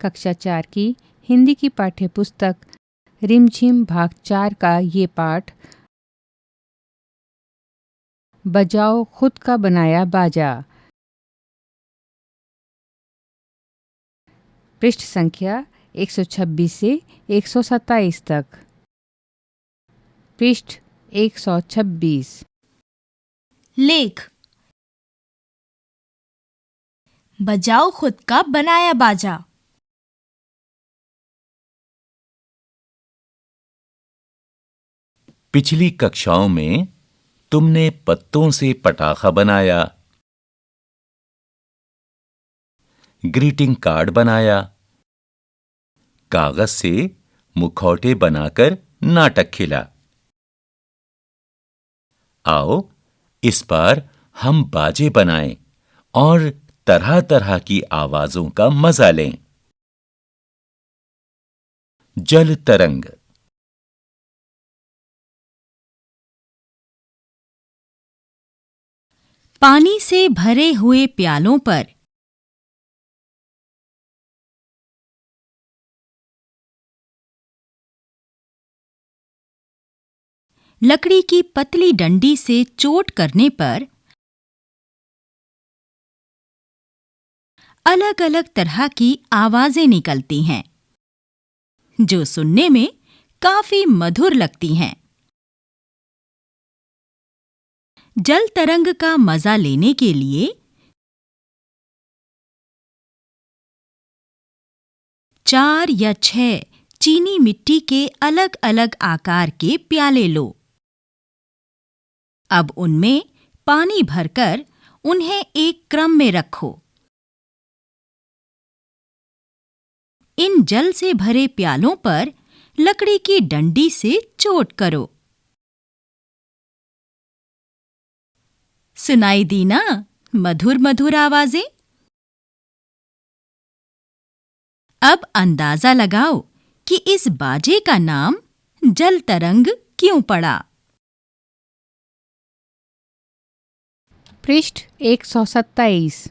कक्षा 4 की हिंदी की पाठ्य पुस्तक रिमझिम भाग 4 का ये पाठ बजाओ खुद का बनाया बाजा। पृष्ठ संख्या 126 से 127 तक। पृष्ठ 126। लेख बजाओ खुद का बनाया बाजा। पिछली कक्षाओं में तुमने पत्तों से पटाखा बनाया, ग्रीटिंग कार्ड बनाया, कागज से मुखौटे बनाकर नाटक खेला। आओ इस बार हम बाजे बनाएं और तरह तरह की आवाजों का मजा लें। जल तरंग। पानी से भरे हुए प्यालों पर लकड़ी की पतली डंडी से चोट करने पर अलग-अलग तरह की आवाजें निकलती हैं, जो सुनने में काफी मधुर लगती हैं। जल तरंग का मजा लेने के लिए 4 या 6 चीनी मिट्टी के अलग-अलग आकार के प्याले लो। अब उनमें पानी भरकर उन्हें एक क्रम में रखो। इन जल से भरे प्यालों पर लकड़ी की डंडी से चोट करो। सुनाई दी ना मधुर मधुर आवाजें? अब अंदाजा लगाओ कि इस बाजे का नाम जल तरंग क्यों पड़ा। पृष्ठ 127।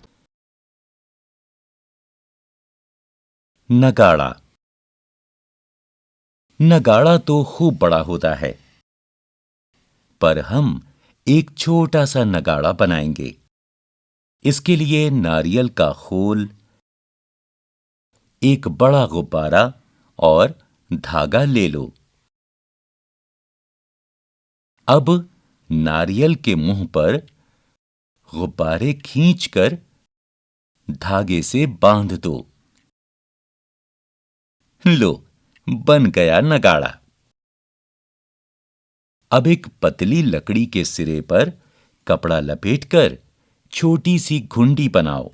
नगाड़ा। नगाड़ा तो खूब बड़ा होता है, पर हम एक छोटा सा नगाड़ा बनाएंगे। इसके लिए नारियल का खोल, एक बड़ा गुब्बारा और धागा ले लो। अब नारियल के मुंह पर गुब्बारे खींचकर धागे से बांध दो। लो, बन गया नगाड़ा। अब एक पतली लकड़ी के सिरे पर कपड़ा लपेटकर छोटी सी घुंडी बनाओ।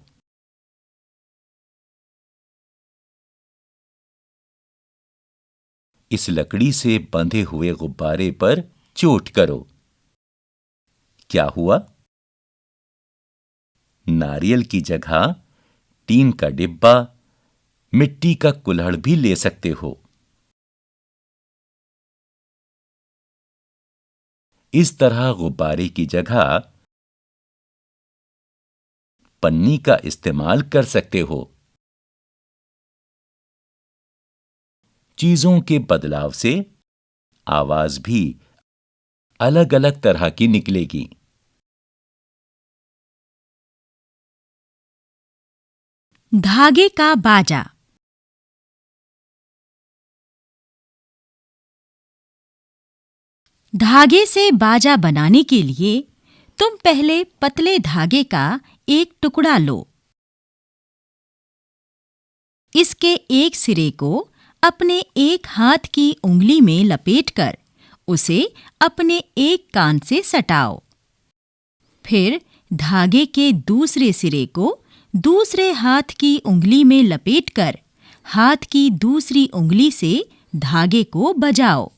इस लकड़ी से बंधे हुए गुब्बारे पर चोट करो। क्या हुआ? नारियल की जगह टीन का डिब्बा, मिट्टी का कुल्हड़ भी ले सकते हो। इस तरह गुब्बारे की जगह पन्नी का इस्तेमाल कर सकते हो। चीजों के बदलाव से आवाज भी अलग-अलग तरह की निकलेगी। धागे का बाजा। धागे से बाजा बनाने के लिए तुम पहले पतले धागे का एक टुकड़ा लो। इसके एक सिरे को अपने एक हाथ की उंगली में लपेटकर उसे अपने एक कान से सटाओ। फिर धागे के दूसरे सिरे को दूसरे हाथ की उंगली में लपेटकर हाथ की दूसरी उंगली से धागे को बजाओ।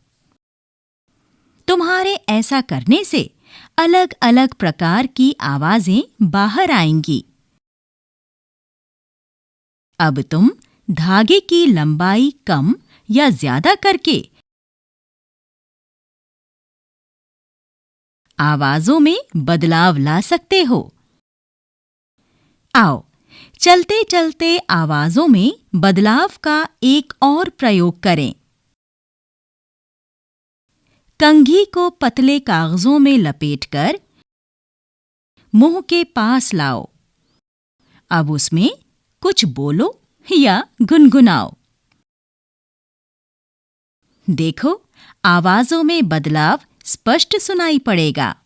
तुम्हारे ऐसा करने से अलग-अलग प्रकार की आवाजें बाहर आएंगी। अब तुम धागे की लंबाई कम या ज्यादा करके आवाजों में बदलाव ला सकते हो। आओ चलते चलते आवाजों में बदलाव का एक और प्रयोग करें। कंघी को पतले कागजों में लपेटकर मुंह के पास लाओ। अब उसमें कुछ बोलो या गुनगुनाओ। देखो, आवाजों में बदलाव स्पष्ट सुनाई पड़ेगा।